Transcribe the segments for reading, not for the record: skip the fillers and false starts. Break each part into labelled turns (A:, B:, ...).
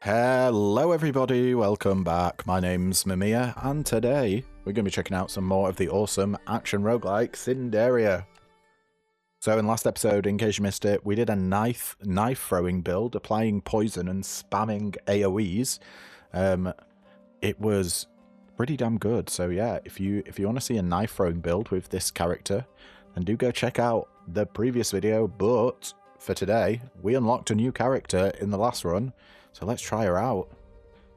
A: Hello everybody, welcome back. My name's Mamiya, and today we're going to be checking out some more of the awesome action roguelike Cinderia. So in last episode, in case you missed it, we did a knife throwing build, applying poison and spamming AoEs. It was pretty damn good. So yeah, if you want to see a knife throwing build with this character, then do go check out the previous video. But for today, we unlocked a new character in the last run. So let's try her out.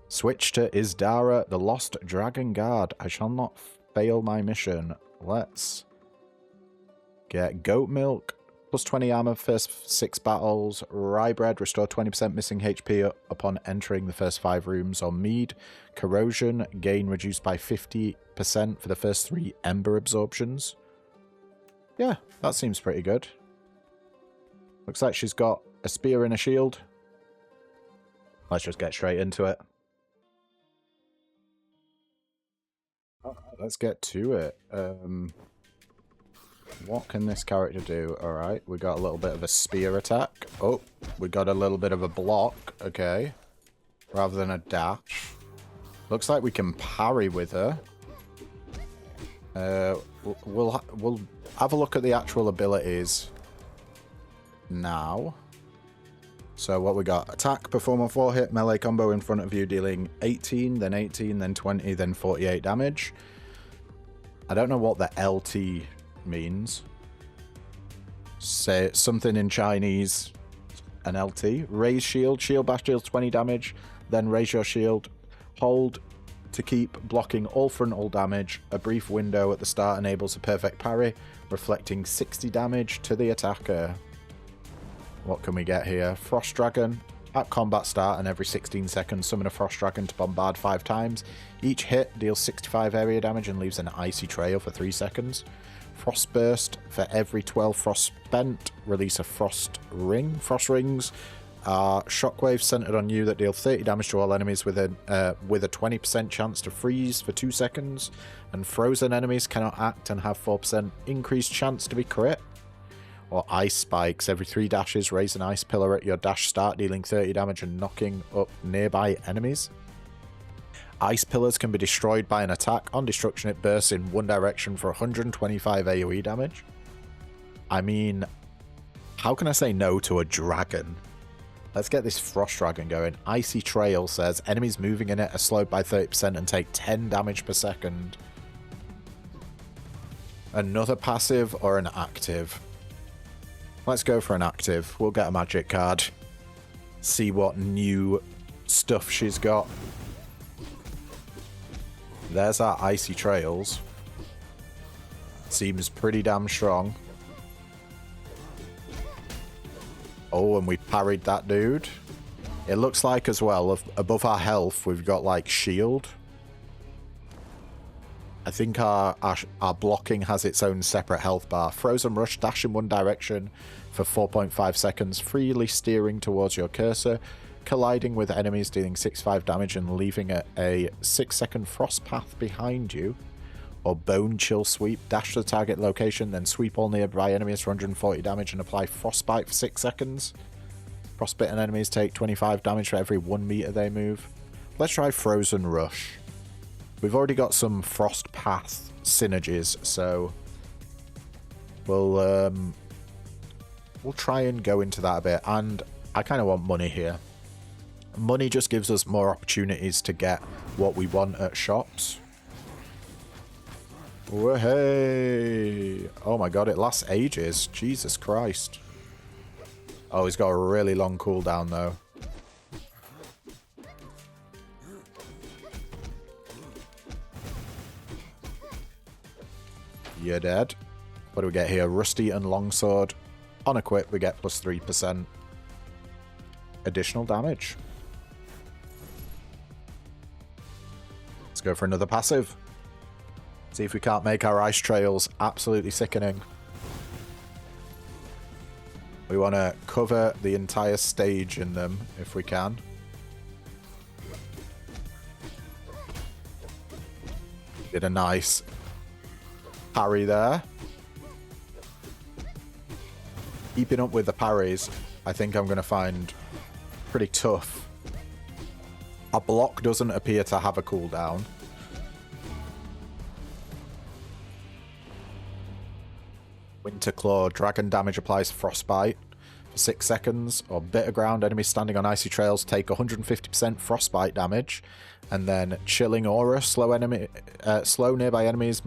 A: Switch to Isdara, the Lost Dragon Guard. I shall not fail my mission. Let's get goat milk, plus 20 armor first 6 battles. Rye bread, restore 20% missing HP upon entering the first 5 rooms. Or mead, corrosion, gain reduced by 50% for the first 3 ember absorptions. Yeah, that seems pretty good. Looks like she's got a spear and a shield. Let's just get straight into it. Let's get to it. What can this character do? Alright, we got a little bit of a spear attack. Oh, we got a little bit of a block. Okay. Rather than a dash. Looks like we can parry with her. We'll have a look at the actual abilities now. So what we got? Attack, perform a 4-hit melee combo in front of you, dealing 18, then 18, then 20, then 48 damage. I don't know what the LT means. Say something in Chinese, an LT. Raise shield, shield bash deals 20 damage, then raise your shield. Hold to keep blocking all frontal damage. A brief window at the start enables a perfect parry, reflecting 60 damage to the attacker. What can we get here? Frost Dragon. At combat start and every 16 seconds, summon a Frost Dragon to bombard 5 times. Each hit deals 65 area damage and leaves an icy trail for 3 seconds. Frost Burst. For every 12 frost spent, release a Frost Ring. Frost Rings are shockwaves centered on you that deal 30 damage to all enemies with a 20% chance to freeze for 2 seconds. And frozen enemies cannot act and have 4% increased chance to be crit. Or Ice Spikes. Every 3 dashes, raise an ice pillar at your dash start, dealing 30 damage and knocking up nearby enemies. Ice pillars can be destroyed by an attack. On destruction, it bursts in one direction for 125 AoE damage. I mean, how can I say no to a dragon? Let's get this Frost Dragon going. Icy Trail says enemies moving in it are slowed by 30% and take 10 damage per second. Another passive or an active? Let's go for an active. We'll get a magic card. See what new stuff she's got. There's our Icy Trails. Seems pretty damn strong. Oh, and we parried that dude. It looks like as well, above our health, we've got like shield. I think our blocking has its own separate health bar. Frozen Rush, dash in one direction for 4.5 seconds, freely steering towards your cursor, colliding with enemies, dealing 65 damage and leaving a 6-second frost path behind you. Or Bone Chill Sweep, dash to the target location, then sweep all nearby enemies for 140 damage and apply Frostbite for 6 seconds. Frostbitten enemies take 25 damage for every 1 meter they move. Let's try Frozen Rush. We've already got some Frost Path synergies, so we'll try and go into that a bit. And I kind of want money here. Money just gives us more opportunities to get what we want at shops. Whoa, hey! Oh my god, it lasts ages. Jesus Christ. Oh, he's got a really long cooldown though. You're dead. What do we get here? Rusty and Longsword. On equip, we get plus 3% additional damage. Let's go for another passive. See if we can't make our ice trails absolutely sickening. We want to cover the entire stage in them if we can. Did a nice parry there. Keeping up with the parries, I think I'm going to find pretty tough A block doesn't appear to have a cooldown. Winter Claw. Dragon damage applies frostbite for 6 seconds. Or bitter ground. Enemies standing on icy trails take 150% frostbite damage. And then chilling aura. Slow nearby enemies.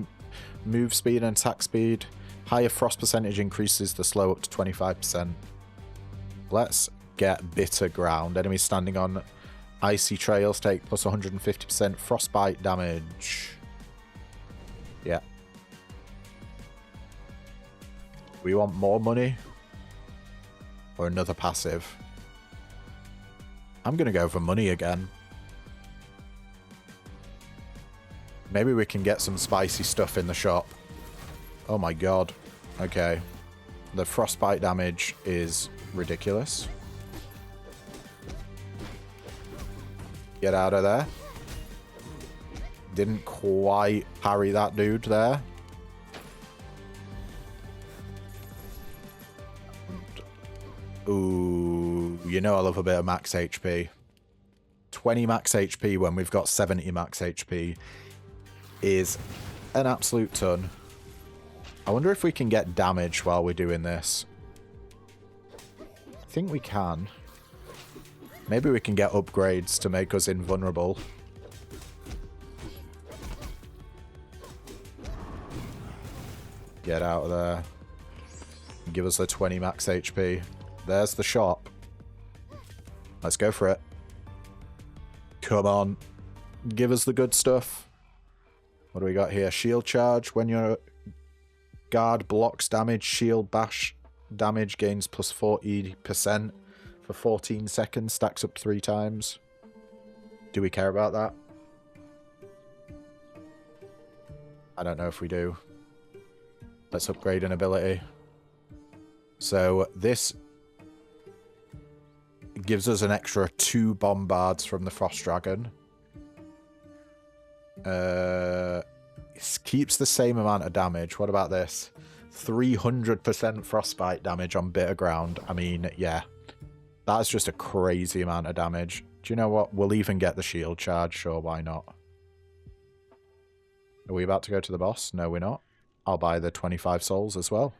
A: Move speed and attack speed. Higher frost percentage increases the slow up to 25%. Let's get bitter ground. Enemies standing on icy trails take plus 150% frostbite damage. Yeah. We want more money or another passive. I'm gonna go for money again. Maybe we can get some spicy stuff in the shop. Oh my god. Okay. The frostbite damage is ridiculous. Get out of there. Didn't quite parry that dude there. Ooh, you know I love a bit of max HP. 20 max HP when we've got 70 max HP is an absolute ton. I wonder if we can get damage while we're doing this. I think we can. Maybe we can get upgrades to make us invulnerable. Get out of there. Give us the 20 max HP. There's the shop. Let's go for it. Come on. Give us the good stuff. What do we got here? Shield charge. When your guard blocks damage, shield bash damage gains plus 40% for 14 seconds. Stacks up 3 times. Do we care about that? I don't know if we do. Let's upgrade an ability. So this gives us an extra 2 bombards from the Frost Dragon. It keeps the same amount of damage. What about this? 300% frostbite damage on bitter ground. I mean, yeah. That's just a crazy amount of damage. Do you know what? We'll even get the shield charge. Sure, why not? Are we about to go to the boss? No, we're not. I'll buy the 25 souls as well.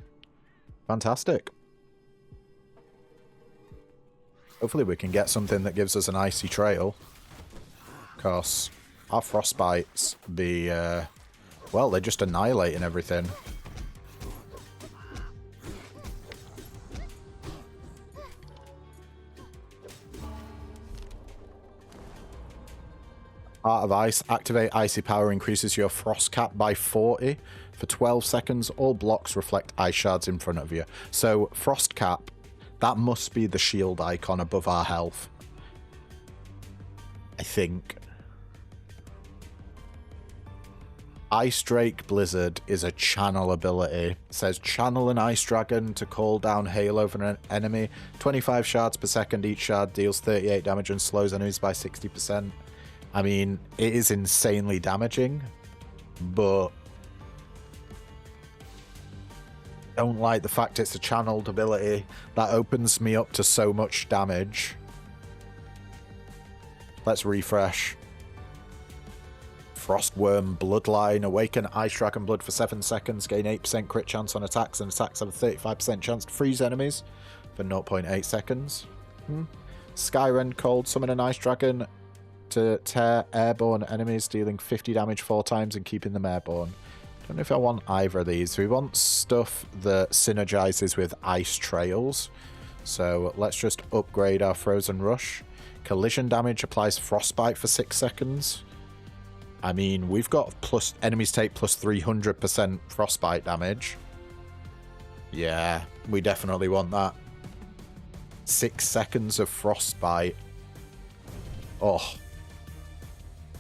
A: Fantastic. Hopefully we can get something that gives us an icy trail. Because our frostbites be, well, they're just annihilating everything. Art of Ice. Activate icy power increases your frost cap by 40. For 12 seconds, all blocks reflect ice shards in front of you. So, frost cap, that must be the shield icon above our health. I think. Ice Drake Blizzard is a channel ability. It says channel an ice dragon to call down hail over an enemy. 25 shards per second. Each shard deals 38 damage and slows enemies by 60%. I mean, it is insanely damaging, but I don't like the fact it's a channeled ability. That opens me up to so much damage. Let's refresh. Frostworm Bloodline. Awaken Ice Dragon Blood for 7 seconds. Gain 8% crit chance on attacks, and attacks have a 35% chance to freeze enemies for 0.8 seconds. Skyrend Cold. Summon an Ice Dragon to tear airborne enemies, dealing 50 damage 4 times and keeping them airborne. I don't know if I want either of these. We want stuff that synergizes with ice trails. So let's just upgrade our Frozen Rush. Collision damage applies frostbite for 6 seconds. I mean, we've got plus enemies take plus 300% frostbite damage. Yeah, we definitely want that. 6 seconds of frostbite. Oh.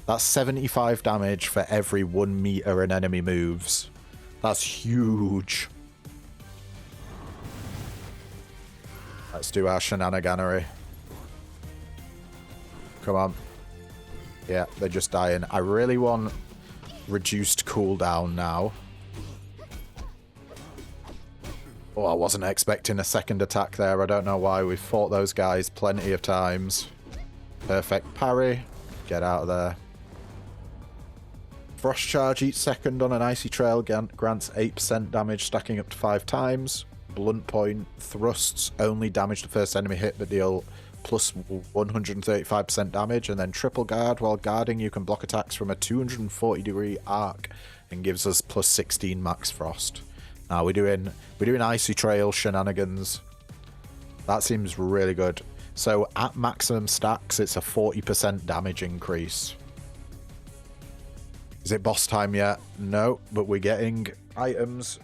A: That's 75 damage for every 1 meter an enemy moves. That's huge. Let's do our shenaniganery. Come on. Yeah, they're just dying. I really want reduced cooldown now. Oh, I wasn't expecting a second attack there. I don't know why. We've fought those guys plenty of times. Perfect parry. Get out of there. Frost charge each second on an icy trail grants 8% damage, stacking up to 5 times. Blunt point thrusts only damage the first enemy hit, but deal plus 135% damage. And then triple guard. While guarding, you can block attacks from a 240-degree arc and gives us plus 16 max frost. Now we're doing icy trail shenanigans. That seems really good. So at maximum stacks, it's a 40% damage increase. Is it boss time yet? No, but we're getting items.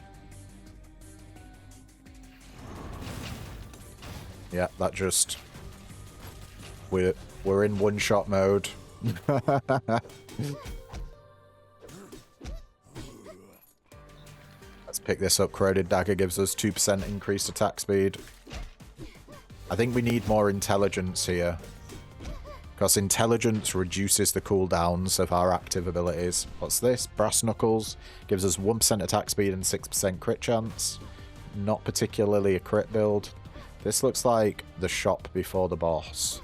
A: Yeah, that just... We're in one-shot mode. Let's pick this up. Corroded Dagger gives us 2% increased attack speed. I think we need more intelligence here. Because intelligence reduces the cooldowns of our active abilities. What's this? Brass Knuckles gives us 1% attack speed and 6% crit chance. Not particularly a crit build. This looks like the shop before the boss.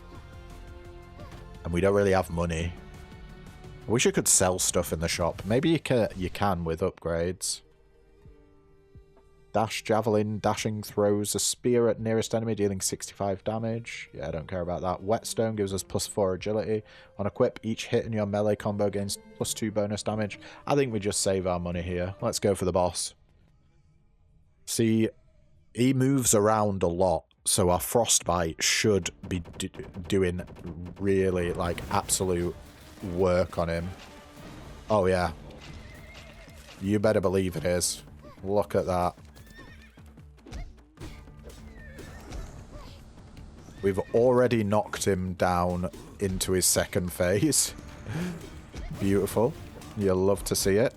A: And we don't really have money. I wish you could sell stuff in the shop. Maybe you can with upgrades. Dash Javelin, dashing throws a spear at nearest enemy, dealing 65 damage. Yeah, I don't care about that. Whetstone gives us plus 4 agility. On equip, each hit in your melee combo gains plus 2 bonus damage. I think we just save our money here. Let's go for the boss. See, he moves around a lot, so our Frostbite should be doing really, like, absolute work on him. Oh, yeah. You better believe it is. Look at that. We've already knocked him down into his second phase. Beautiful. You'll love to see it.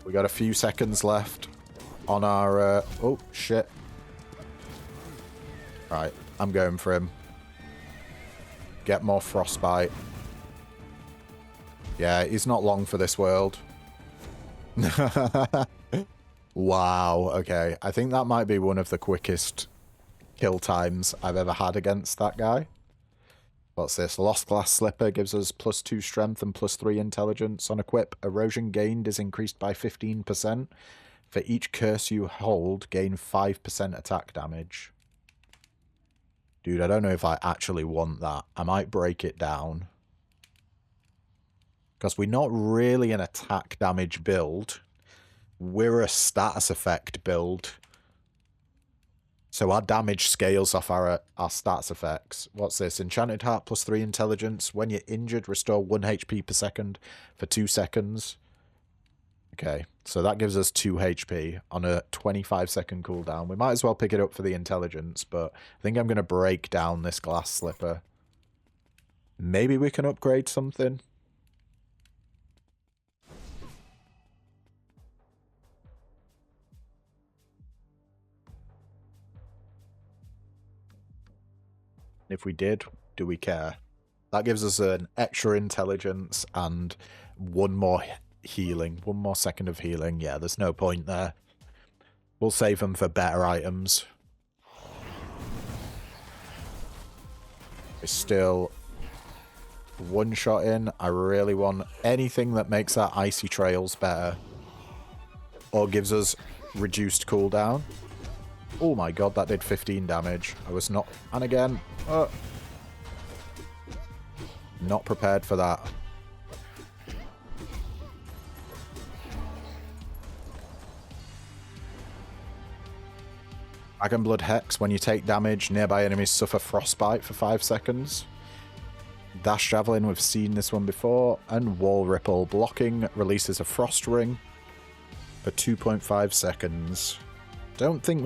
A: We got a few seconds left on our... oh, shit. Right, I'm going for him. Get more Frostbite. Yeah, he's not long for this world. Wow, okay. I think that might be one of the quickest kill times I've ever had against that guy. What's this? Lost Glass Slipper gives us plus 2 strength and plus 3 intelligence. On equip, erosion gained is increased by 15%. For each curse you hold, gain 5% attack damage. Dude, I don't know if I actually want that. I might break it down. Because we're not really an attack damage build. We're a status effect build. So our damage scales off our stats effects. What's this? Enchanted Heart plus 3 intelligence. When you're injured, restore 1 HP per second for 2 seconds. Okay, so that gives us 2 HP on a 25-second cooldown. We might as well pick it up for the intelligence, but I think I'm going to break down this Glass Slipper. Maybe we can upgrade something. If we did, do we care? That gives us an extra intelligence and 1 more healing. 1 more second of healing. Yeah, there's no point there. We'll save them for better items. We're still 1 shot in. I really want anything that makes our icy trails better. Or gives us reduced cooldown. Oh my god, that did 15 damage. I was not... And again... not prepared for that. Dragon Blood Hex. When you take damage, nearby enemies suffer frostbite for 5 seconds. Dash Javelin, we've seen this one before. And Wall Ripple. Blocking releases a Frost Ring for 2.5 seconds. Don't think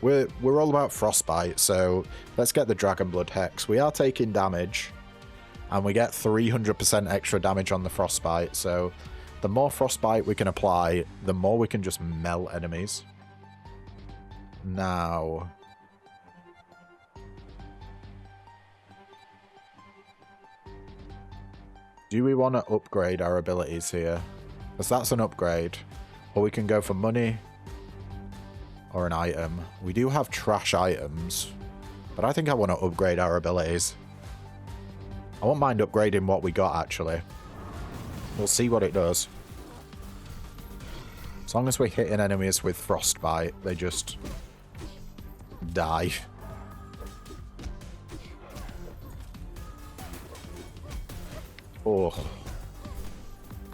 A: we're all about frostbite, so let's get the Dragon Blood Hex. We are taking damage, and we get 300% extra damage on the frostbite, so the more frostbite we can apply, the more we can just melt enemies. Now... do we want to upgrade our abilities here? Because that's an upgrade. Or we can go for money... or an item. We do have trash items. But I think I want to upgrade our abilities. I won't mind upgrading what we got, actually. We'll see what it does. As long as we're hitting enemies with frostbite, they just die. Oh.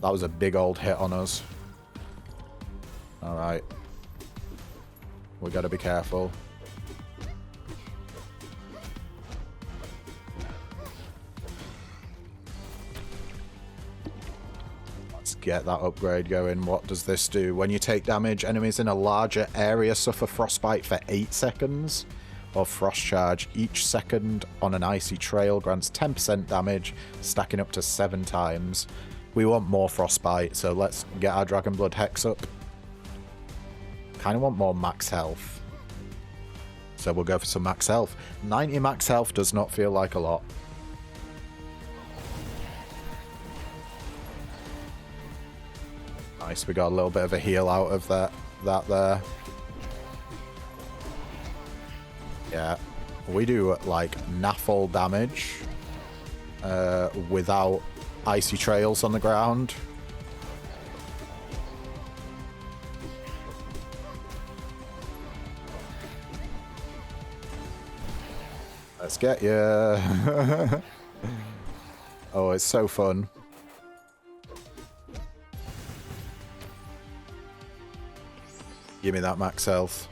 A: That was a big old hit on us. Alright. We gotta be careful. Let's get that upgrade going. What does this do? When you take damage, enemies in a larger area suffer frostbite for 8 seconds. Or frost charge. Each second on an icy trail grants 10% damage, stacking up to 7 times. We want more frostbite, so let's get our Dragon Blood Hex up. Kind of want more max health. So we'll go for some max health. 90 max health does not feel like a lot. Nice, we got a little bit of a heal out of that there. Yeah, we do like naffle damage without icy trails on the ground. Let's get you. Oh, it's so fun. Give me that max health.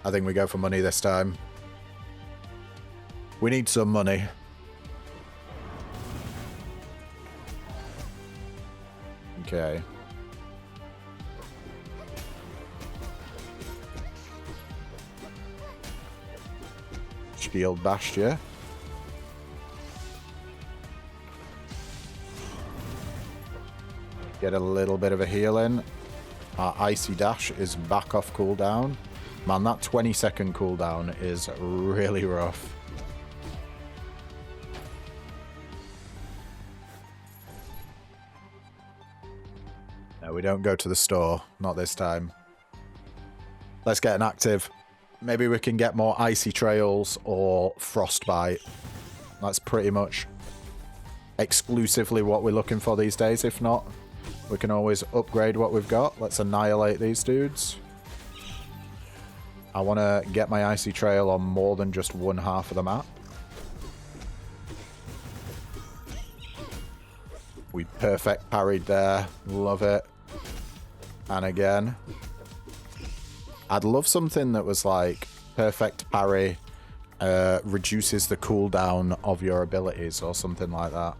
A: I think we go for money this time. We need some money. Okay. Shield bashed you. Get a little bit of a heal in. Our icy dash is back off cooldown. Man, that 20-second cooldown is really rough. No, we don't go to the store. Not this time. Let's get an active. Maybe we can get more icy trails or frostbite. That's pretty much exclusively what we're looking for these days. If not, we can always upgrade what we've got. Let's annihilate these dudes. I want to get my icy trail on more than just one half of the map. We perfect parried there. Love it. And again. I'd love something that was like perfect parry reduces the cooldown of your abilities or something like that.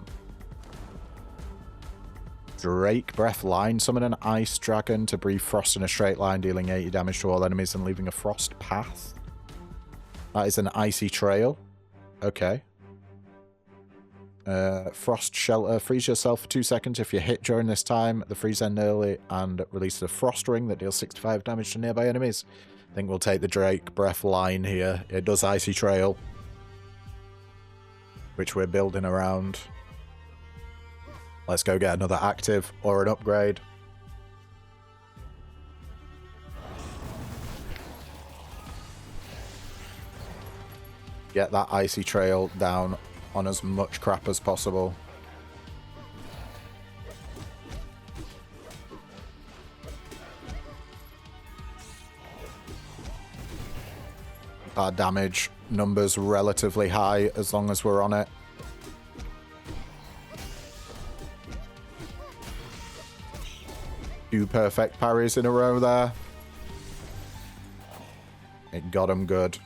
A: Drake Breath Line. Summon an ice dragon to breathe frost in a straight line, dealing 80 damage to all enemies and leaving a frost path. That is an icy trail. Okay. Frost Shelter. Freeze yourself for 2 seconds. If you hit during this time, the freeze end early and release the frost ring that deals 65 damage to nearby enemies. I think we'll take the Drake Breath Line here. It does icy trail, which we're building around. Let's go get another active or an upgrade. Get that icy trail down on as much crap as possible. Our damage numbers relatively high as long as we're on it. Two perfect parries in a row there. It got him good.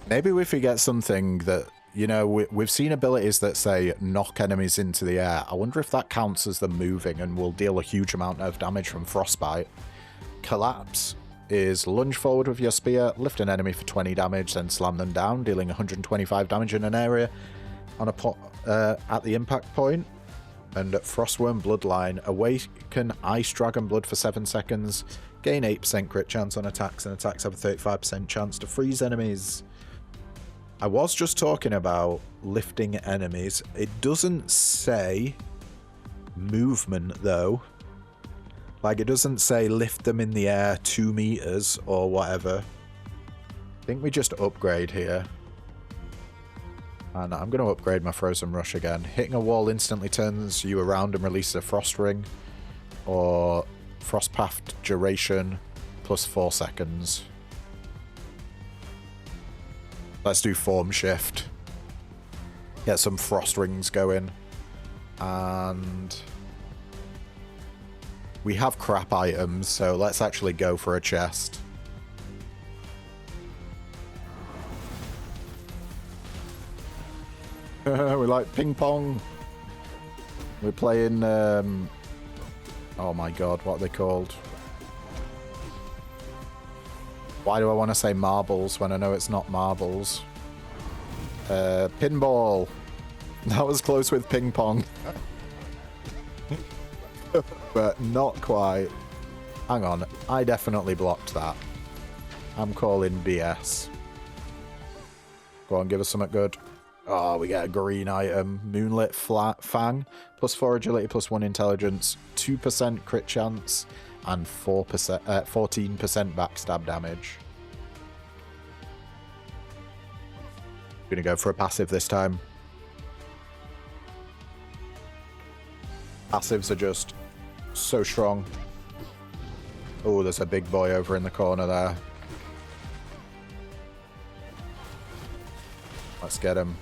A: Maybe if we get something that, you know, we've seen abilities that say knock enemies into the air. I wonder if that counts as them moving and will deal a huge amount of damage from frostbite. Collapse is lunge forward with your spear, lift an enemy for 20 damage, then slam them down, dealing 125 damage in an area on a at the impact point. And Frostworm Bloodline. Awaken Ice Dragon Blood for 7 seconds. Gain 8% crit chance on attacks, and attacks have a 35% chance to freeze enemies. I was just talking about lifting enemies. It doesn't say movement, though. Like, it doesn't say lift them in the air 2 meters or whatever. I think we just upgrade here. And I'm going to upgrade my Frozen Rush again. Hitting a wall instantly turns you around and releases a Frost Ring. Or Frost Path duration plus 4 seconds. Let's do Form Shift. Get some Frost Rings going. And we have crap items, so let's actually go for a chest. We like ping pong. We're playing, oh my god, what are they called? Why do I want to say marbles when I know it's not marbles? Pinball. That was close with ping pong. But not quite. Hang on, I definitely blocked that. I'm calling BS. Go on, give us something good. Oh, we get a green item. Moonlit Fang. Plus 4 agility, plus 1 intelligence. 2% crit chance. And 14% backstab damage. Gonna go for a passive this time. Passives are just so strong. Oh, there's a big boy over in the corner there. Let's get him.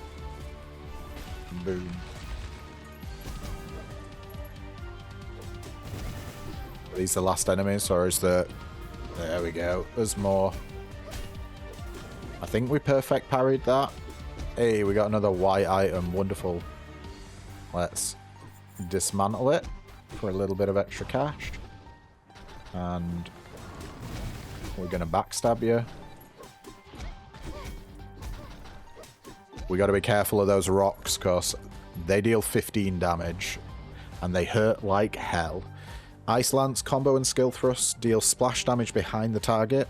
A: Boom. Are these the last enemies, or is there... There we go. There's more. I think we perfect parried that. Hey, we got another white item. Wonderful. Let's dismantle it for a little bit of extra cash. And we're going to backstab you. We got to be careful of those rocks because they deal 15 damage and they hurt like hell. Ice Lance, combo and skill thrust deal splash damage behind the target.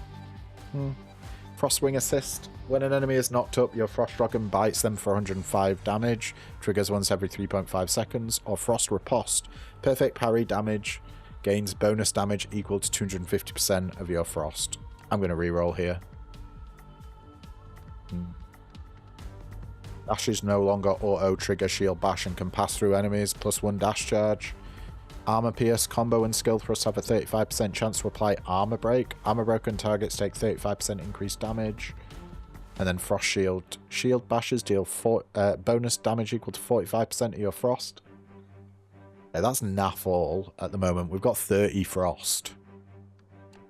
A: Frostwing assist. When an enemy is knocked up, your Frost Dragon bites them for 105 damage. Triggers once every 3.5 seconds. Or Frost Riposte. Perfect parry damage. Gains bonus damage equal to 250% of your Frost. I'm going to reroll here. Dash is no longer auto-trigger shield bash and can pass through enemies. Plus 1 dash charge. Armor Pierce, combo and skill thrust have a 35% chance to apply Armor Break. Armor broken targets take 35% increased damage. And then Frost Shield. Shield bashes deal bonus damage equal to 45% of your Frost. Yeah, that's naff all at the moment. We've got 30 Frost.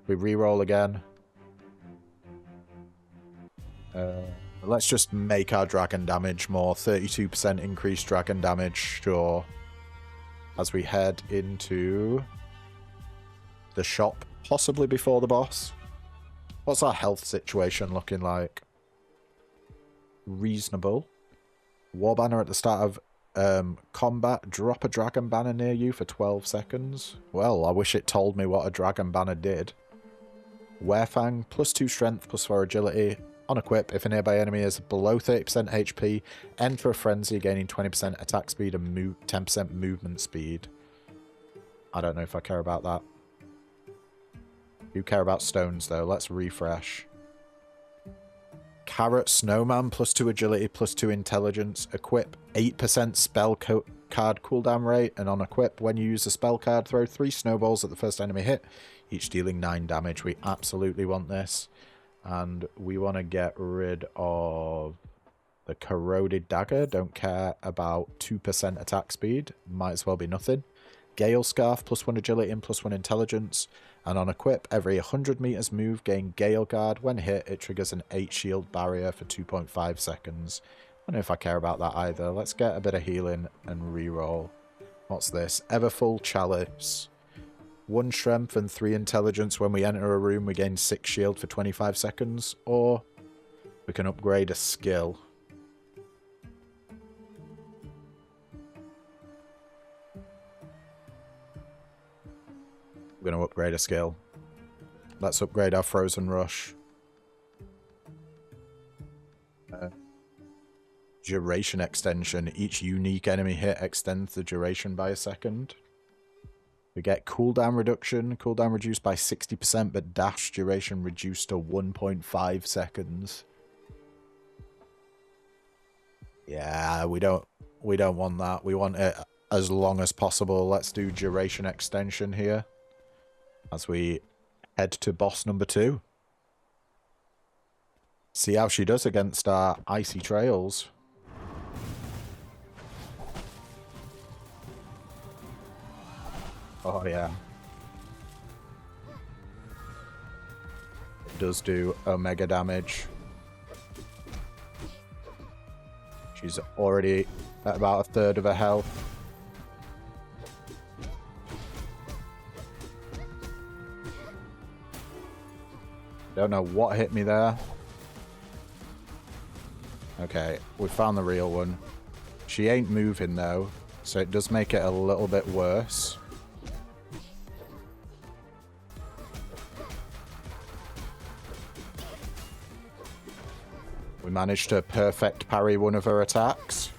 A: We reroll again. Let's just make our dragon damage more. 32% increased dragon damage, sure. As we head into the shop, possibly before the boss. What's our health situation looking like? Reasonable. War banner at the start of combat. Drop a dragon banner near you for 12 seconds. Well, I wish it told me what a dragon banner did. Werefang, plus 2 strength, plus 4 agility. On equip, if a nearby enemy is below 30% HP, enter a frenzy, gaining 20% attack speed and 10% movement speed. I don't know if I care about that. You care about stones, though. Let's refresh. Carrot Snowman, plus 2 agility, plus 2 intelligence. Equip, 8% spell card cooldown rate, and on equip, when you use a spell card, throw 3 snowballs at the first enemy hit, each dealing 9 damage. We absolutely want this. And we want to get rid of the Corroded Dagger. Don't care about 2% attack speed. Might as well be nothing. Gale Scarf, plus 1 agility and plus 1 intelligence. And on equip, every 100 meters move, gain Gale Guard. When hit, it triggers an 8 shield barrier for 2.5 seconds. I don't know if I care about that either. Let's get a bit of healing and reroll. What's this? Everfull Chalice. 1 strength and 3 intelligence. When we enter a room, we gain 6 shield for 25 seconds. Or we can upgrade a skill. We're going to upgrade a skill. Let's upgrade our Frozen Rush. Duration extension. Each unique enemy hit extends the duration by a second. We get cooldown reduction. Cooldown reduced by 60%, but dash duration reduced to 1.5 seconds. Yeah, we don't want that. We want it as long as possible. Let's do duration extension here as we head to boss number 2. See how she does against our icy trails. Oh yeah. It does do omega damage. She's already at about a third of her health. Don't know what hit me there. Okay, we found the real one. She ain't moving though, so it does make it a little bit worse. We managed to perfect parry one of her attacks.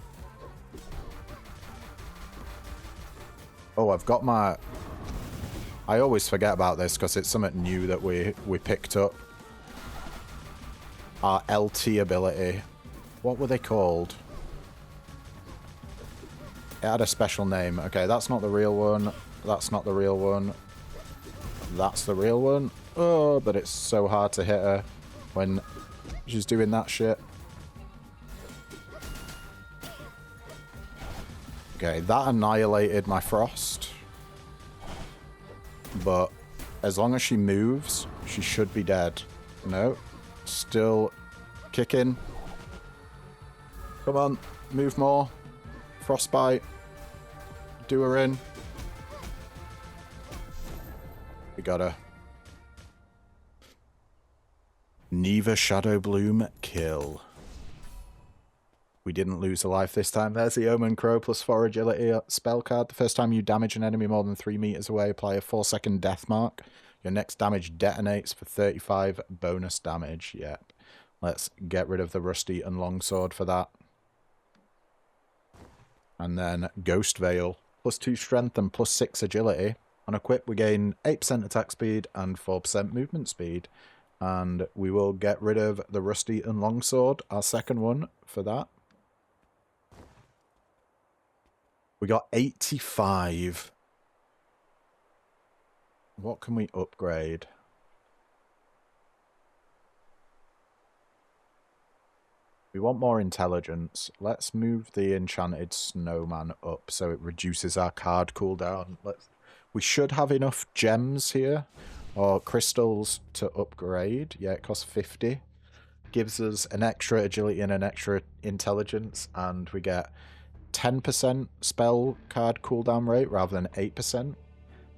A: Oh, I've got my... I always forget about this because it's something new that we picked up. Our LT ability. What were they called? It had a special name. Okay, that's not the real one. That's not the real one. That's the real one. Oh, but it's so hard to hit her when she's doing that shit. Okay, that annihilated my frost. But as long as she moves, she should be dead. No. Still kicking. Come on, move more. Frostbite. Do her in. We got her. Neva Shadow Bloom kill. We didn't lose a life this time. There's the Omen Crow plus 4 agility spell card. The first time you damage an enemy more than 3 meters away, apply a 4-second death mark. Your next damage detonates for 35 bonus damage. Yep. Let's get rid of the Rusty and Longsword for that. And then Ghost Veil. Plus 2 strength and plus 6 agility. On equip, we gain 8% attack speed and 4% movement speed. And we will get rid of the Rusty and Longsword, our second one, for that. We got 85. What can we upgrade? We want more intelligence. Let's move the Enchanted Snowman up so it reduces our card cooldown. We should have enough gems here, or crystals to upgrade. Yeah, it costs 50. Gives us an extra agility and an extra intelligence, and we get 10% spell card cooldown rate rather than 8%.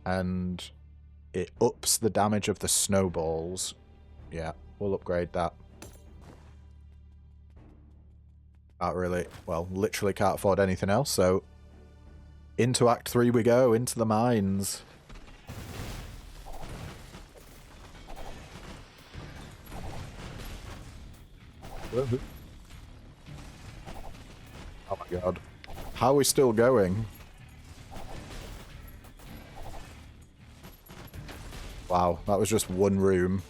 A: And it ups the damage of the snowballs. Yeah, we'll upgrade that. Can't really, well, literally can't afford anything else, so into Act 3 we go, into the mines. Oh my god. How are we still going? Wow, that was just one room.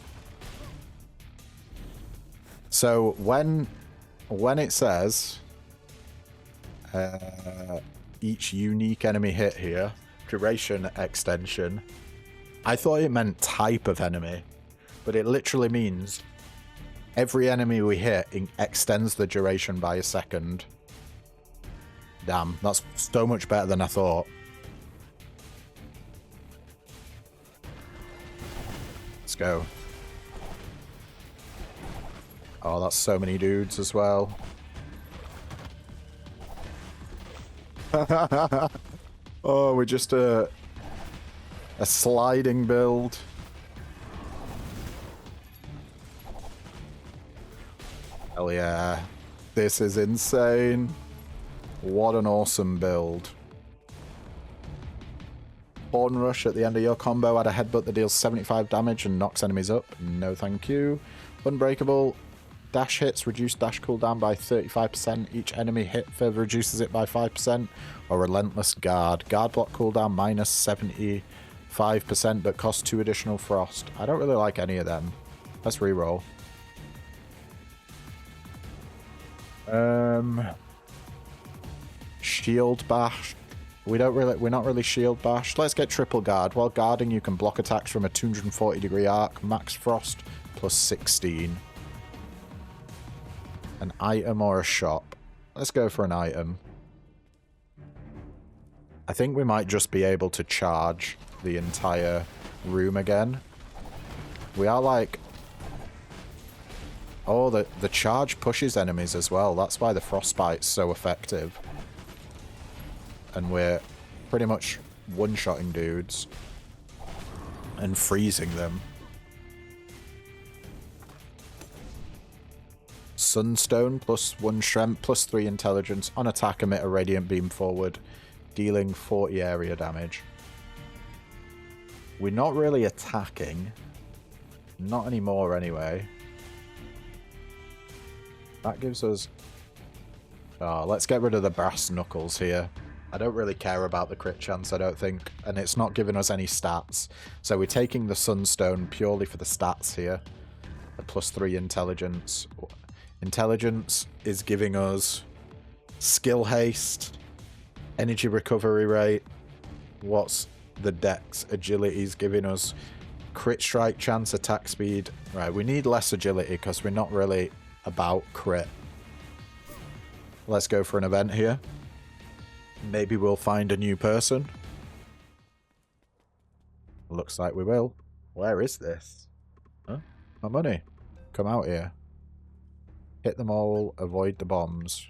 A: So when it says each unique enemy hit here, duration extension, I thought it meant type of enemy, but it literally means every enemy we hit extends the duration by a second. Damn, that's so much better than I thought. Let's go. Oh, that's so many dudes as well. Oh, we're just a sliding build. Hell yeah. This is insane. What an awesome build. Horn Rush at the end of your combo. Add a headbutt that deals 75 damage and knocks enemies up. No thank you. Unbreakable. dash hits reduce dash cooldown by 35%. Each enemy hit further reduces it by 5%. Or relentless guard. Guard block cooldown minus 75%, but costs 2 additional frost. I don't really like any of them. Let's reroll. Shield bash. We're not really shield bashed. Let's get triple guard. While guarding, you can block attacks from a 240 degree arc. Max frost plus 16. An item or a shop. Let's go for an item. I think we might just be able to charge the entire room again. We are like... Oh, the charge pushes enemies as well. That's why the frostbite's so effective. And we're pretty much one-shotting dudes. And freezing them. Sunstone plus 1 strength plus 3 intelligence. On attack, emit a radiant beam forward. Dealing 40 area damage. We're not really attacking. Not anymore anyway. That gives us... Oh, let's get rid of the brass knuckles here. I don't really care about the crit chance, I don't think. And it's not giving us any stats. So we're taking the Sunstone purely for the stats here. The plus 3 intelligence. Intelligence is giving us skill haste, energy recovery rate. What's the dex? Agility is giving us crit strike chance, attack speed. Right, we need less agility because we're not really about crit. Let's go for an event here. Maybe we'll find a new person. Looks like we will. Where is this? Huh? My money. Come out here. Hit them all. Avoid the bombs.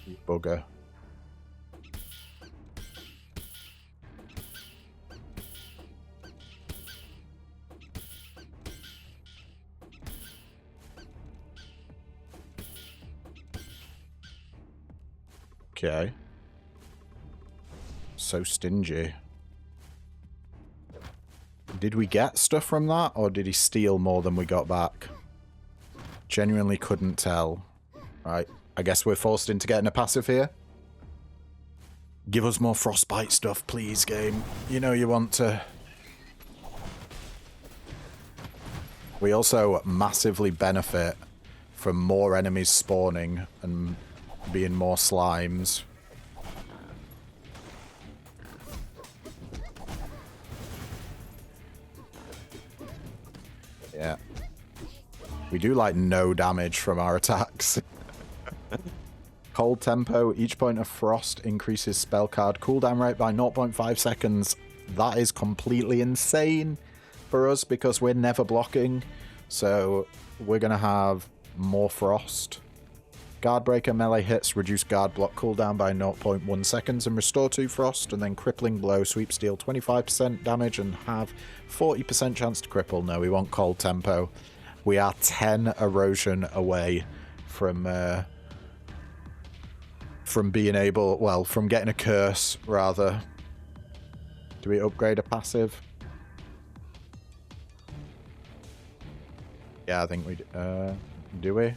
A: You bugger. Okay. So stingy. Did we get stuff from that, or did he steal more than we got back? Genuinely couldn't tell. Right, I guess we're forced into getting a passive here. Give us more frostbite stuff, please, game. You know you want to. We also massively benefit from more enemies spawning and being more slimes. Yeah. We do like no damage from our attacks. Cold tempo. Each point of frost increases spell card cooldown rate by 0.5 seconds. That is completely insane for us because we're never blocking. So we're going to have more frost. Guardbreaker melee hits reduce guard block cooldown by 0.1 seconds and restore 2 frost, and then crippling blow sweeps deal 25% damage and have 40% chance to cripple. No, we want cold tempo. We are 10 erosion away from being able, well, from getting a curse rather. Do we upgrade a passive? Yeah, I think we do we?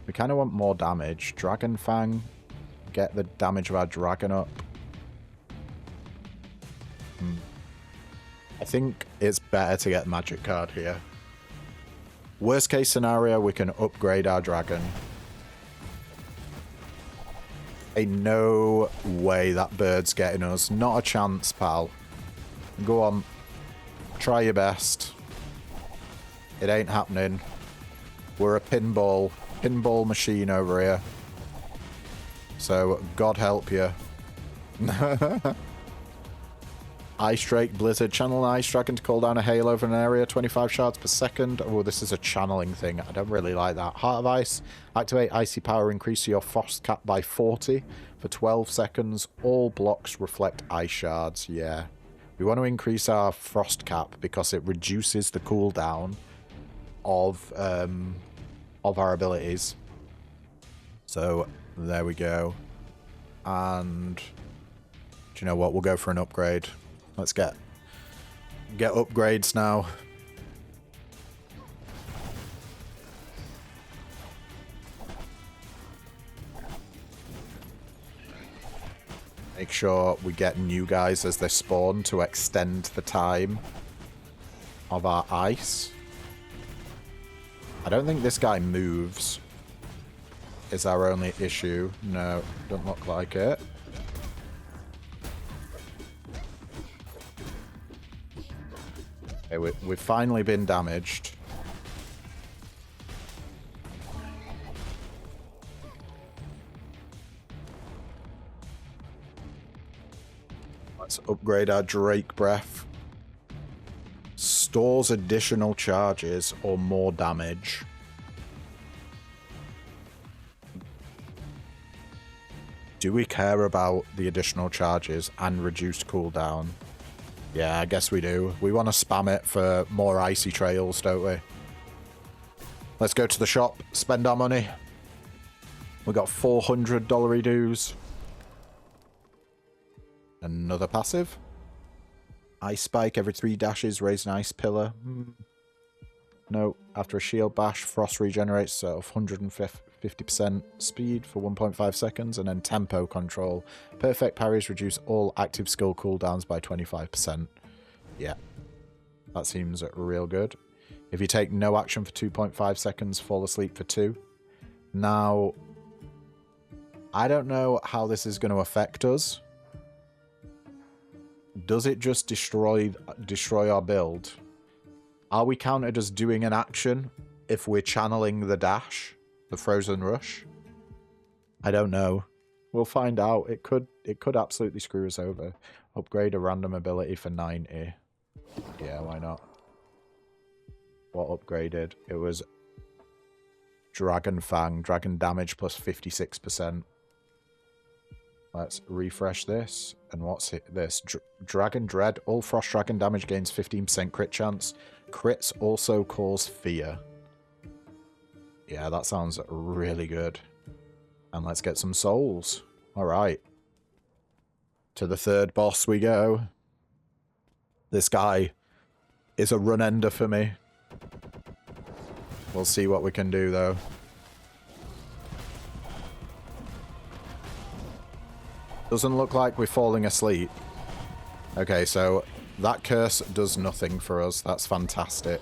A: We kind of want more damage. Dragon Fang. Get the damage of our dragon up. I think it's better to get magic card here. Worst case scenario, we can upgrade our dragon. Ain't no way that bird's getting us. Not a chance, pal. Go on. Try your best. It ain't happening. We're a pinball machine over here. So, God help you. Ice Drake, Blizzard. Channel an Ice Dragon to call down a hail over an area. 25 shards per second. Oh, this is a channeling thing. I don't really like that. Heart of Ice. Activate Icy Power. Increase your frost cap by 40 for 12 seconds. All blocks reflect ice shards. Yeah. We want to increase our frost cap because it reduces the cooldown of our abilities. So there we go. And do you know what? We'll go for an upgrade. Let's get upgrades now. Make sure we get new guys as they spawn to extend the time of our ice. I don't think this guy moves. Is our only issue. No, don't look like it. Okay, we've finally been damaged. Let's upgrade our Drake Breath. Stores additional charges or more damage. Do we care about the additional charges and reduced cooldown? Yeah, I guess we do. We want to spam it for more icy trails, don't we? Let's go to the shop, spend our money. We got $400 dues. Another passive. Ice Spike every 3 dashes, raise an ice pillar. No, after a shield bash, frost regenerates at 150% speed for 1.5 seconds, and then tempo control. Perfect parries reduce all active skill cooldowns by 25%. Yeah, that seems real good. If you take no action for 2.5 seconds, fall asleep for 2. Now, I don't know how this is going to affect us. Does it just destroy our build? Are we counted as doing an action if we're channeling the dash, the frozen rush? I don't know. We'll find out. It could absolutely screw us over. Upgrade a random ability for 90. Yeah, why not? What upgraded? It was Dragon Fang, dragon damage plus 56%. Let's refresh this. And what's this? Dragon Dread. All Frost Dragon damage gains 15% crit chance. Crits also cause fear. Yeah, that sounds really good. And let's get some souls. Alright. To the third boss we go. This guy is a run ender for me. We'll see what we can do though. Doesn't look like we're falling asleep. Okay, so that curse does nothing for us. That's fantastic.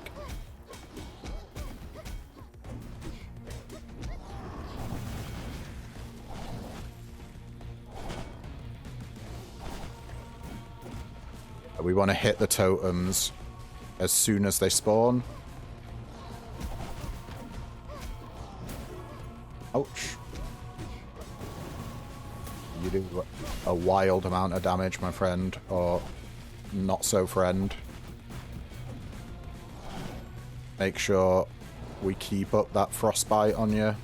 A: We want to hit the totems as soon as they spawn. Ouch. You do a wild amount of damage, my friend, or not so friend. Make sure we keep up that frostbite on you.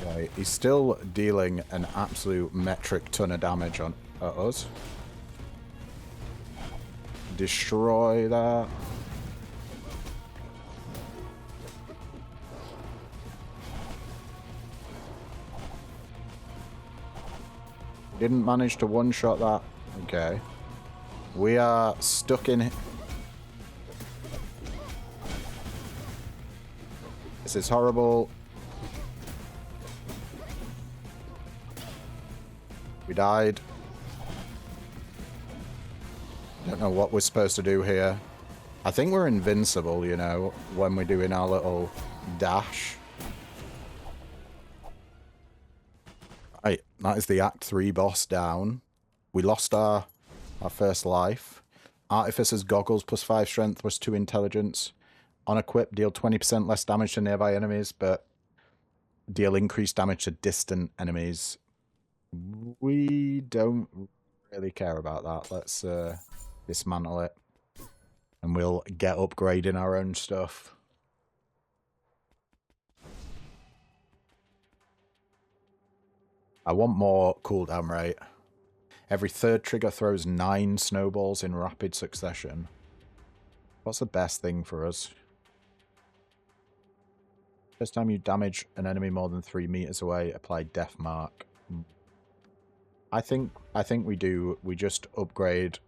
A: Okay, he's still dealing an absolute metric ton of damage at us. Destroy that. Didn't manage to one-shot that. Okay. We are stuck in... This is horrible. We died. Don't know what we're supposed to do here. I think we're invincible, you know, when we're doing our little dash. Right, that is the Act 3 boss down. We lost our first life. Artificer's Goggles plus 5 strength plus 2 intelligence. On equip, deal 20% less damage to nearby enemies, but deal increased damage to distant enemies. We don't really care about that. Let's dismantle it. And we'll get upgrading our own stuff. I want more cooldown rate. Every third trigger throws 9 snowballs in rapid succession. What's the best thing for us? First time you damage an enemy more than 3 meters away, apply death mark. I think we do. We just upgrade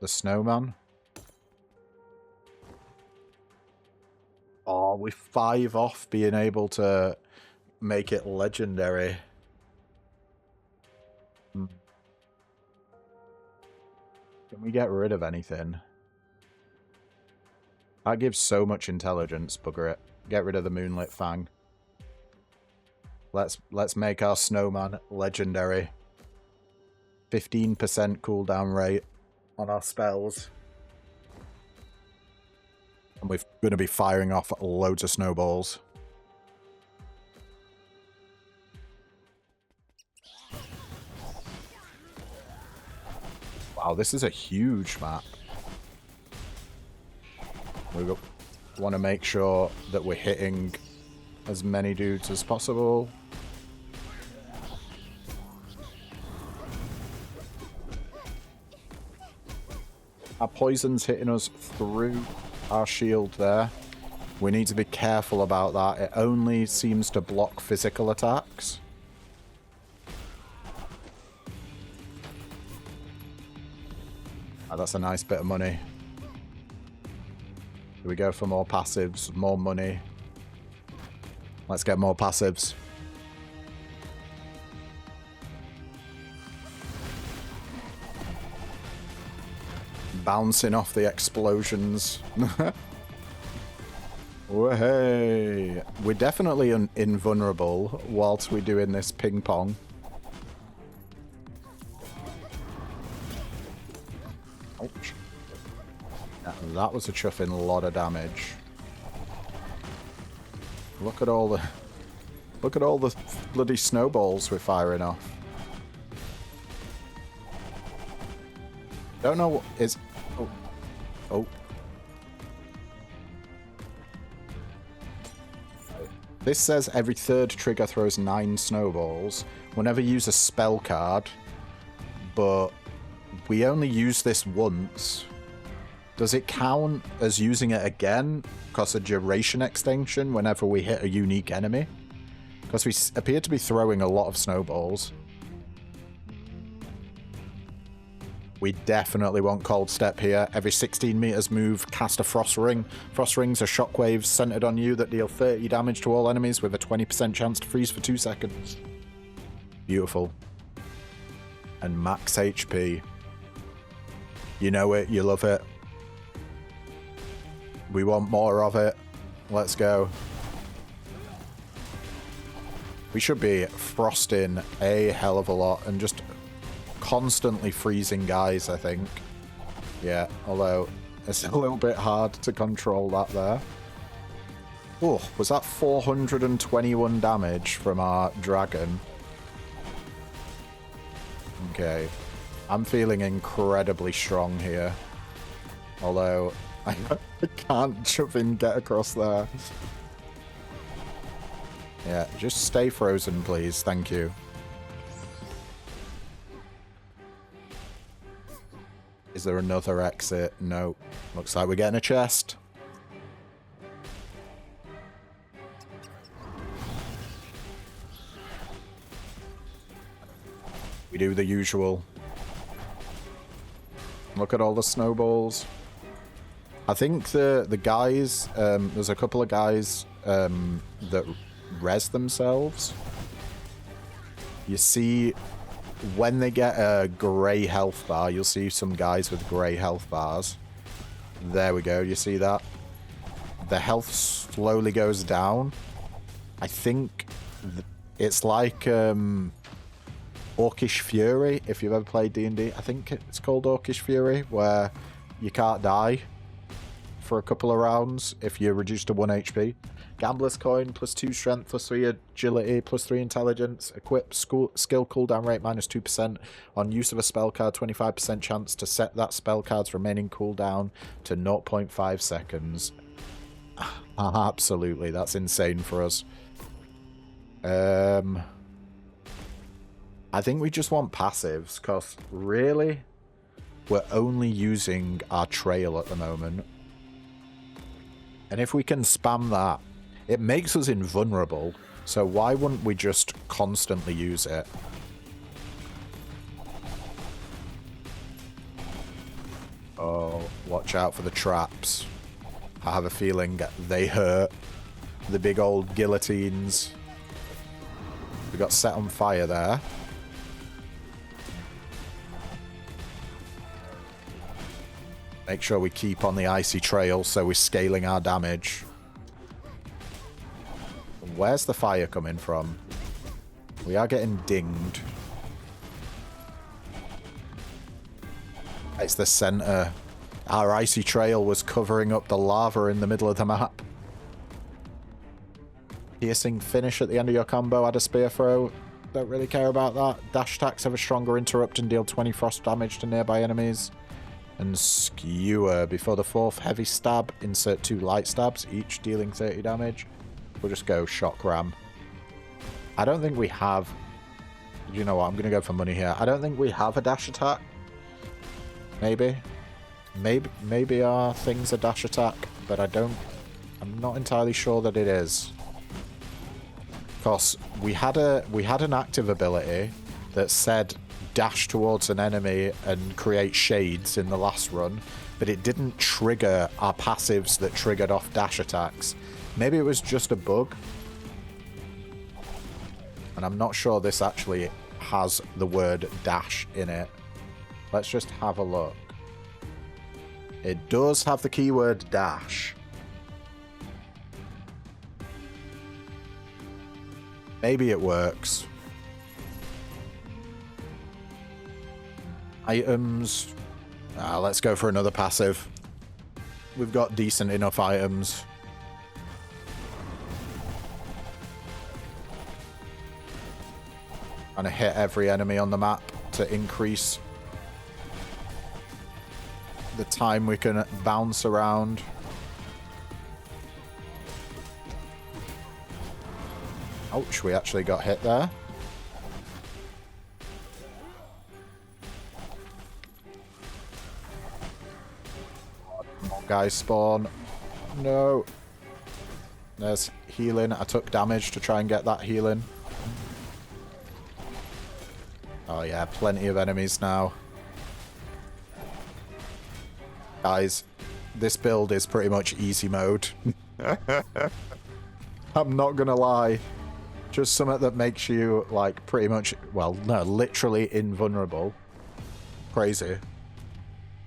A: the snowman. Oh, we're 5 off being able to make it legendary. Can we get rid of anything? That gives so much intelligence, bugger it. Get rid of the Moonlit Fang. Let's make our snowman legendary. 15% cooldown rate on our spells. And we're going to be firing off loads of snowballs. Wow, this is a huge map. We want to make sure that we're hitting as many dudes as possible. Our poison's hitting us through our shield there. We need to be careful about that. It only seems to block physical attacks. Oh, that's a nice bit of money. Here we go for more passives, more money. Let's get more passives. Bouncing off the explosions. Hey, we're definitely invulnerable whilst we're doing this ping pong. Ouch. That was a chuffing lot of damage. Look at all the bloody snowballs we're firing off. Don't know what is. Oh. This says every third trigger throws 9 snowballs. We'll never use a spell card, but we only use this once. Does it count as using it again because of duration extension whenever we hit a unique enemy? Because we appear to be throwing a lot of snowballs. We definitely want Cold Step here. Every 16 meters move, cast a Frost Ring. Frost Rings are shockwaves centered on you that deal 30 damage to all enemies with a 20% chance to freeze for 2 seconds. Beautiful. And max HP. You know it, you love it. We want more of it. Let's go. We should be frosting a hell of a lot and just constantly freezing guys, I think. Yeah, although it's a little bit hard to control that there. Oh, was that 421 damage from our dragon? Okay. I'm feeling incredibly strong here. Although I can't jump and get across there. Yeah, just stay frozen, please. Thank you. Is there another exit? No. Looks like we're getting a chest. We do the usual. Look at all the snowballs. I think the guys, there's a couple of guys that res themselves. You see, when they get a grey health bar, you'll see some guys with grey health bars. There we go, you see that? The health slowly goes down. I think it's like Orcish Fury, if you've ever played D&D. I think it's called Orcish Fury, where you can't die for a couple of rounds if you're reduced to 1 HP. Gambler's Coin, +2 strength, +3 agility, +3 intelligence. Equip skill cooldown rate -2%. On use of a spell card, 25% chance to set that spell card's remaining cooldown to 0.5 seconds. Absolutely, that's insane for us. I I think we just want passives, because really, we're only using our trail at the moment. And if we can spam that, it makes us invulnerable. So why wouldn't we just constantly use it? Oh, watch out for the traps. I have a feeling they hurt. The big old guillotines. We got set on fire there. Make sure we keep on the icy trail so we're scaling our damage. Where's the fire coming from? We are getting dinged. It's the center. Our icy trail was covering up the lava in the middle of the map. Piercing finish at the end of your combo. Add a spear throw. Don't really care about that. Dash attacks have a stronger interrupt and deal 20 frost damage to nearby enemies. And skewer. Before the 4th heavy stab, insert 2 light stabs, each dealing 30 damage. We'll just go shock ram. I don't think we have... You know what? I'm going to go for money here. I don't think we have a dash attack. Maybe. Maybe our thing's a dash attack, but I'm not entirely sure that it is. Because we had an active ability that said dash towards an enemy and create shades in the last run, but it didn't trigger our passives that triggered off dash attacks. Maybe it was just a bug. And I'm not sure this actually has the word dash in it. Let's just have a look. It does have the keyword dash. Maybe it works. Items. Let's go for another passive. We've got decent enough items. Trying to hit every enemy on the map to increase the time we can bounce around. Ouch, we actually got hit there. More guys spawn. No. There's healing. I took damage to try and get that healing. Oh yeah, plenty of enemies now. Guys, this build is pretty much easy mode. I'm not gonna lie. Just something that makes you, like, pretty much, well, no, literally invulnerable. Crazy.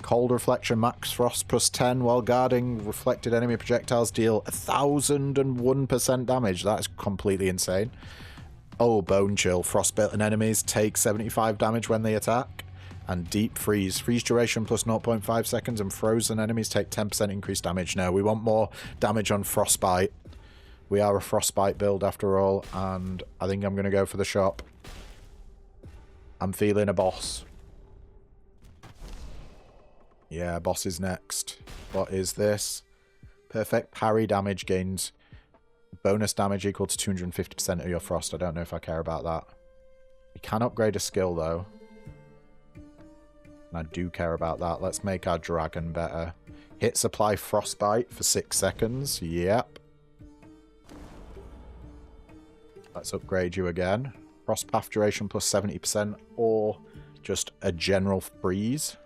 A: Cold reflection, max frost plus 10 while guarding. Reflected enemy projectiles deal 1001% damage. That is completely insane. Oh, bone chill. Frostbitten enemies take 75 damage when they attack. And deep freeze. Freeze duration plus 0.5 seconds, and frozen enemies take 10% increased damage. No, we want more damage on frostbite. We are a frostbite build after all, and I think I'm going to go for the shop. I'm feeling a boss. Yeah, boss is next. What is this? Perfect parry damage gains. Bonus damage equal to 250% of your frost. I don't know if I care about that. You can upgrade a skill, though. And I do care about that. Let's make our dragon better. Hit supply frostbite for 6 seconds. Yep. Let's upgrade you again. Frost path duration plus 70%, or just a general freeze.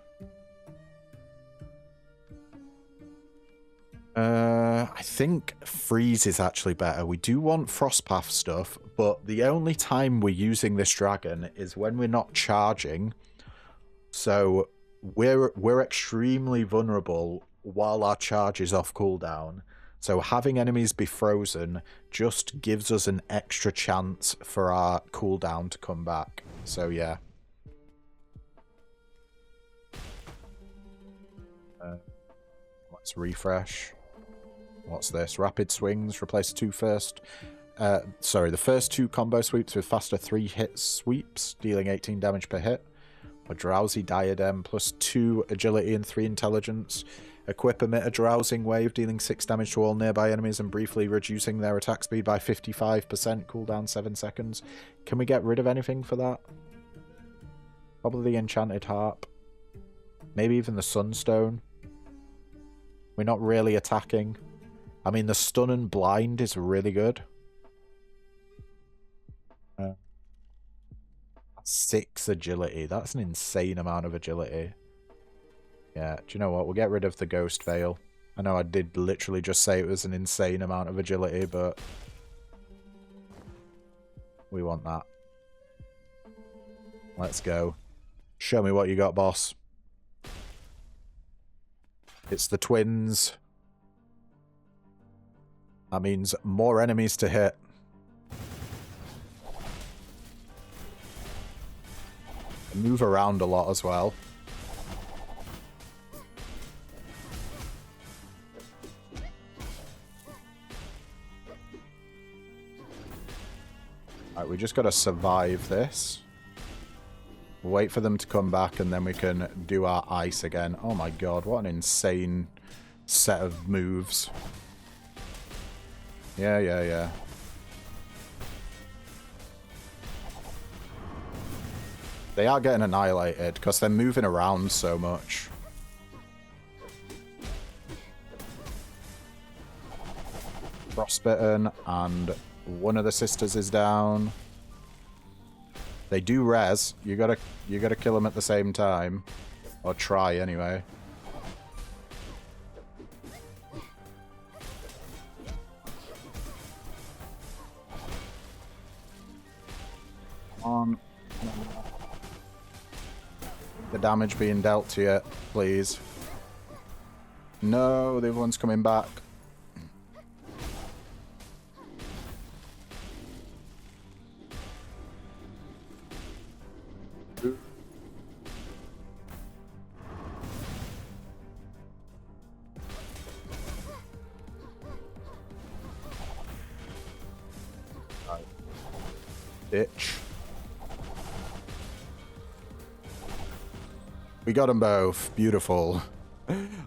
A: I think freeze is actually better. We do want frostpath stuff, but the only time we're using this dragon is when we're not charging. So we're extremely vulnerable while our charge is off cooldown. So having enemies be frozen just gives us an extra chance for our cooldown to come back. So yeah. Let's refresh. What's this? Rapid swings. Replace the first 2 combo sweeps with faster 3-hit sweeps, dealing 18 damage per hit. A drowsy diadem plus 2 agility and 3 intelligence. Equip emit a drowsing wave, dealing 6 damage to all nearby enemies and briefly reducing their attack speed by 55%. Cooldown 7 seconds. Can we get rid of anything for that? Probably the enchanted harp. Maybe even the sunstone. We're not really attacking. I mean, the stun and blind is really good. 6 agility. That's an insane amount of agility. Yeah, do you know what? We'll get rid of the ghost veil. I know I did literally just say it was an insane amount of agility, but we want that. Let's go. Show me what you got, boss. It's the twins. That means more enemies to hit. Move around a lot as well. Alright, we just gotta survive this. Wait for them to come back and then we can do our ice again. Oh my god, what an insane set of moves. Yeah. They are getting annihilated because they're moving around so much. Frostbitten, and one of the sisters is down. They do res. You gotta kill them at the same time, or try anyway. On. The damage being dealt to you, please. No, the other one's coming back. Right. Bitch. We got them both. Beautiful.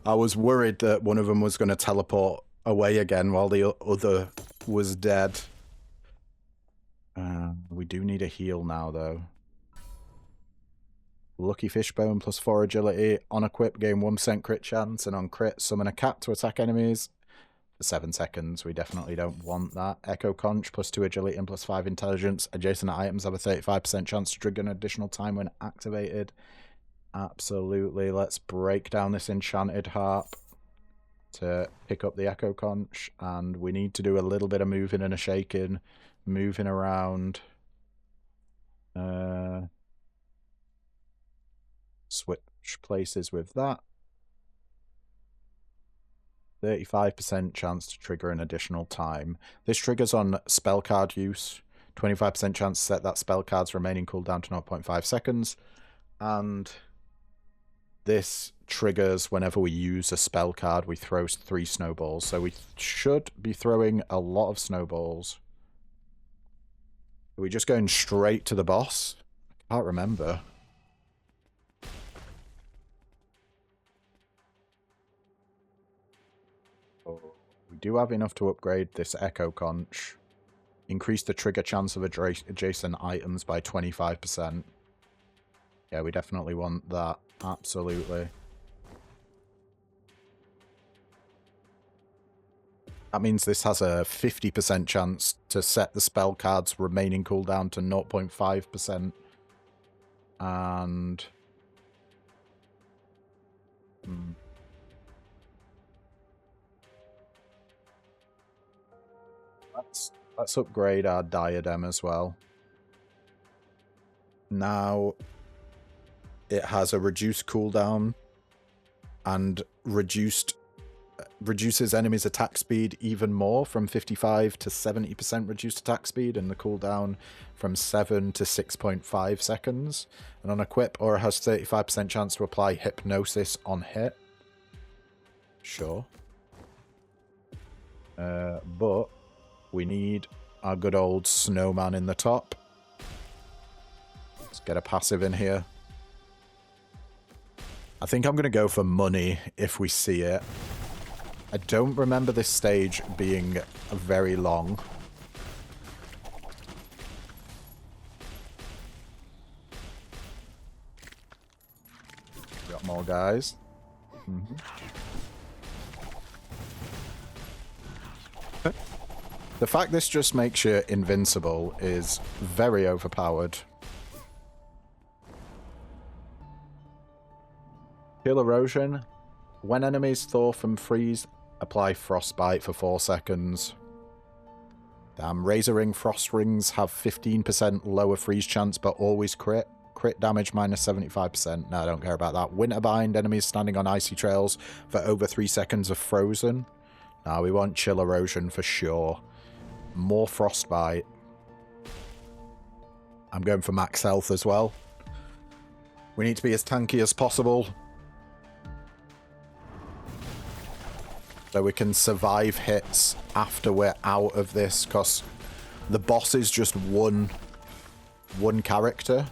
A: I was worried that one of them was going to teleport away again while the other was dead. We do need a heal now, though. Lucky Fishbone plus 4 agility. On equip, gain 1% crit chance, and on crit, summon a cat to attack enemies for 7 seconds. We definitely don't want that. Echo Conch plus 2 agility and plus 5 intelligence. Adjacent items have a 35% chance to trigger an additional time when activated. Absolutely. Let's break down this enchanted harp to pick up the Echo Conch, and we need to do a little bit of moving and a shaking, moving around. Switch places with that. 35% chance to trigger an additional time. This triggers on spell card use. 25% chance to set that spell card's remaining cooldown to 0.5 seconds. And this triggers whenever we use a spell card, we throw 3 snowballs. So we should be throwing a lot of snowballs. Are we just going straight to the boss? I can't remember. Oh, we do have enough to upgrade this Echo Conch. Increase the trigger chance of adjacent items by 25%. Yeah, we definitely want that. Absolutely. That means this has a 50% chance to set the spell card's remaining cooldown to 0.5%. And... Let's upgrade our diadem as well. Now... it has a reduced cooldown and reduces enemies' attack speed even more, from 55 to 70% reduced attack speed, and the cooldown from 7 to 6.5 seconds. And on equip, Aura has 35% chance to apply hypnosis on hit. Sure. But we need our good old snowman in the top. Let's get a passive in here. I think I'm going to go for money if we see it. I don't remember this stage being very long. Got more guys. The fact this just makes you invincible is very overpowered. Chill erosion. When enemies thaw from freeze, apply frostbite for 4 seconds. Damn, Razor Ring Frost Rings have 15% lower freeze chance, but always crit. Crit damage minus 75%. No, I don't care about that. Winterbind, enemies standing on icy trails for over 3 seconds are frozen. No, we want Chill Erosion for sure. More Frostbite. I'm going for max health as well. We need to be as tanky as possible, so we can survive hits after we're out of this, because the boss is just one character.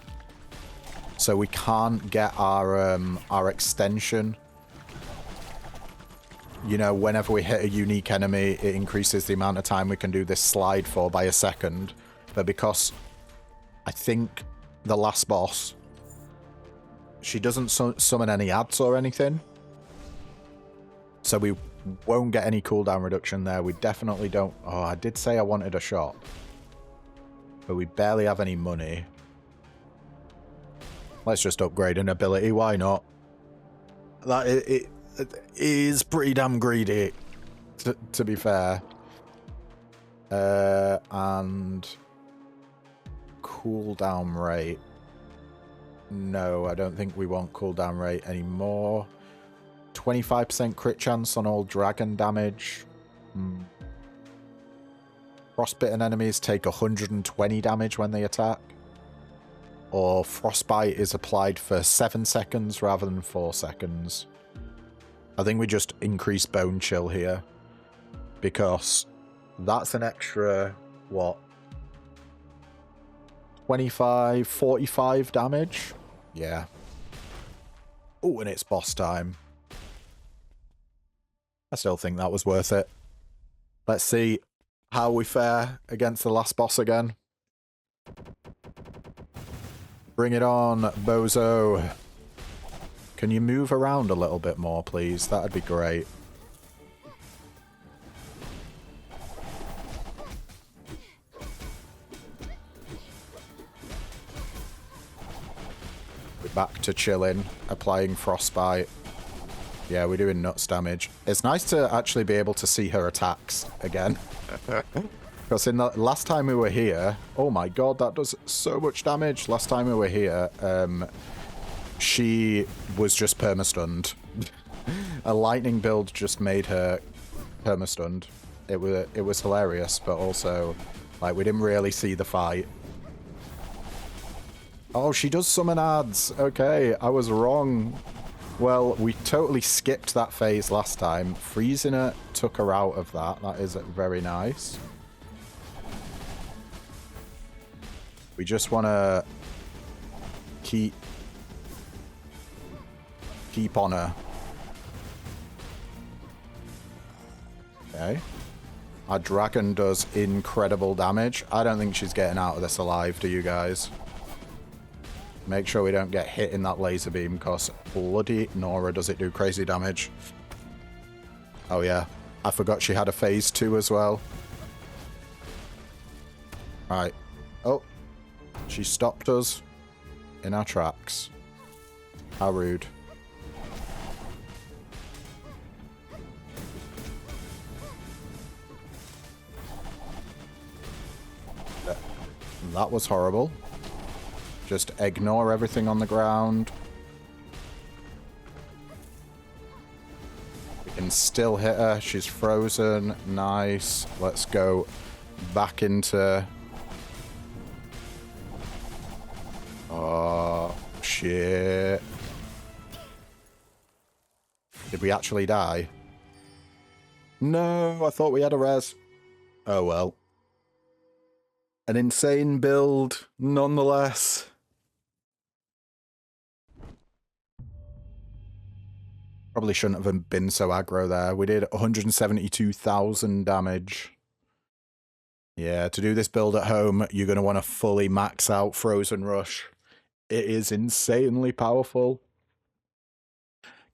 A: So we can't get our extension. You know, whenever we hit a unique enemy, it increases the amount of time we can do this slide for by a second. But because I think the last boss, she doesn't summon any ads or anything, so we won't get any cooldown reduction there. We definitely don't... Oh, I did say I wanted a shop, but we barely have any money. Let's just upgrade an ability. Why not? That it is pretty damn greedy, to be fair. And cooldown rate. No, I don't think we want cooldown rate anymore. 25% crit chance on all dragon damage. Frostbitten enemies take 120 damage when they attack. Or frostbite is applied for 7 seconds rather than 4 seconds. I think we just increase bone chill here, because that's an extra, what, 25, 45 damage? Yeah. Oh, and it's boss time. I still think that was worth it. Let's see how we fare against the last boss again. Bring it on, bozo. Can you move around a little bit more, please? That'd be great. We're back to chilling, applying frostbite. Yeah, we're doing nuts damage. It's nice to actually be able to see her attacks again. Because in the last time we were here... Oh my god, that does so much damage. Last time we were here, she was just perma-stunned. A lightning build just made her perma-stunned. It was hilarious, but also, like, we didn't really see the fight. Oh, she does summon ads. Okay, I was wrong. Well, we totally skipped that phase last time. Freezing her took her out of that. That is very nice. We just want to keep on her. Okay. Our dragon does incredible damage. I don't think she's getting out of this alive, do you guys? Make sure we don't get hit in that laser beam, because bloody Nora does it do crazy damage. Oh yeah, I forgot she had a phase 2 as well. Right. Oh, she stopped us in our tracks. How rude. That was horrible. Just ignore everything on the ground. We can still hit her. She's frozen. Nice. Let's go back into... Oh, shit. Did we actually die? No, I thought we had a res. Oh well. An insane build, nonetheless. Probably shouldn't have been so aggro there. We did 172,000 damage. Yeah, to do this build at home, you're going to want to fully max out Frozen Rush. It is insanely powerful.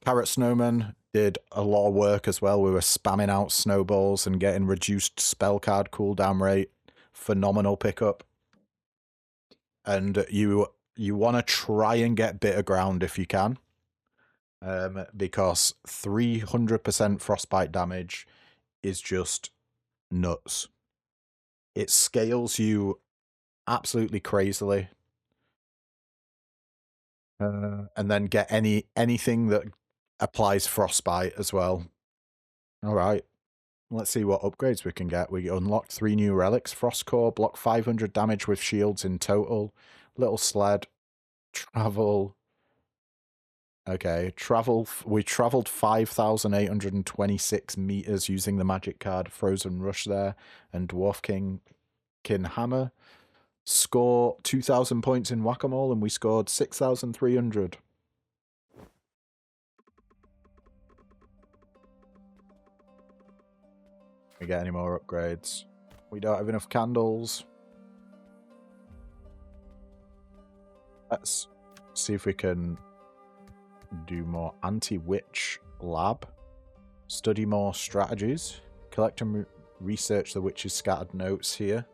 A: Carrot Snowman did a lot of work as well. We were spamming out snowballs and getting reduced spell card cooldown rate. Phenomenal pickup. And you want to try and get Bitter Ground if you can. Because 300% frostbite damage is just nuts. It scales you absolutely crazily. And then get anything that applies frostbite as well. Alright. Let's see what upgrades we can get. We unlocked 3 new relics. Frost Core, block 500 damage with shields in total. Little sled. Travel. Okay, we travelled 5,826 meters using the magic card Frozen Rush there, and Dwarf Kin Hammer. Score 2,000 points in Whack-A-Mole, and we scored 6,300. We get any more upgrades? We don't have enough candles. Let's see if we can do more anti-witch lab. Study more strategies. Collect and research the witch's scattered notes here.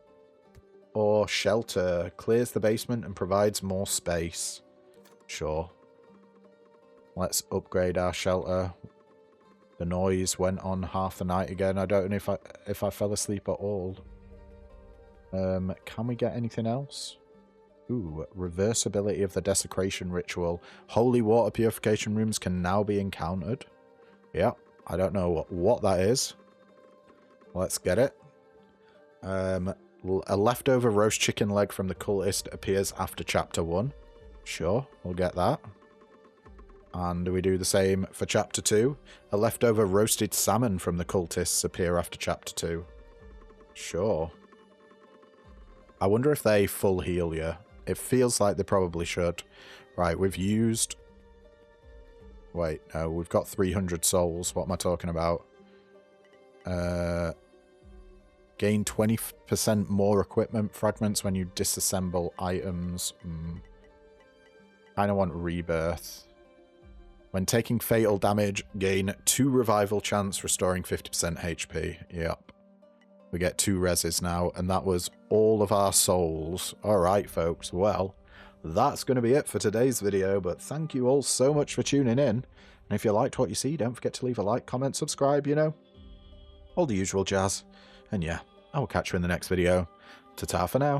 A: Or shelter. Clears the basement and provides more space. Sure. Let's upgrade our shelter. The noise went on half the night again. I don't know if I fell asleep at all. Can we get anything else? Ooh, reversibility of the desecration ritual. Holy water purification rooms can now be encountered. Yep, I don't know what that is. Let's get it. A leftover roast chicken leg from the cultist appears after chapter 1. Sure, we'll get that. And we do the same for chapter 2. A leftover roasted salmon from the cultists appear after chapter 2. Sure. I wonder if they full heal you. It feels like they probably should. Right, we've used... Wait, no, we've got 300 souls. What am I talking about? Gain 20% more equipment fragments when you disassemble items. Kind of want rebirth. When taking fatal damage, gain 2 revival chance, restoring 50% HP. Yep. We get 2 reses now, and that was all of our souls. Alright, folks, well, that's going to be it for today's video, but thank you all so much for tuning in. And if you liked what you see, don't forget to leave a like, comment, subscribe, you know. All the usual jazz. And yeah, I will catch you in the next video. Ta-ta for now.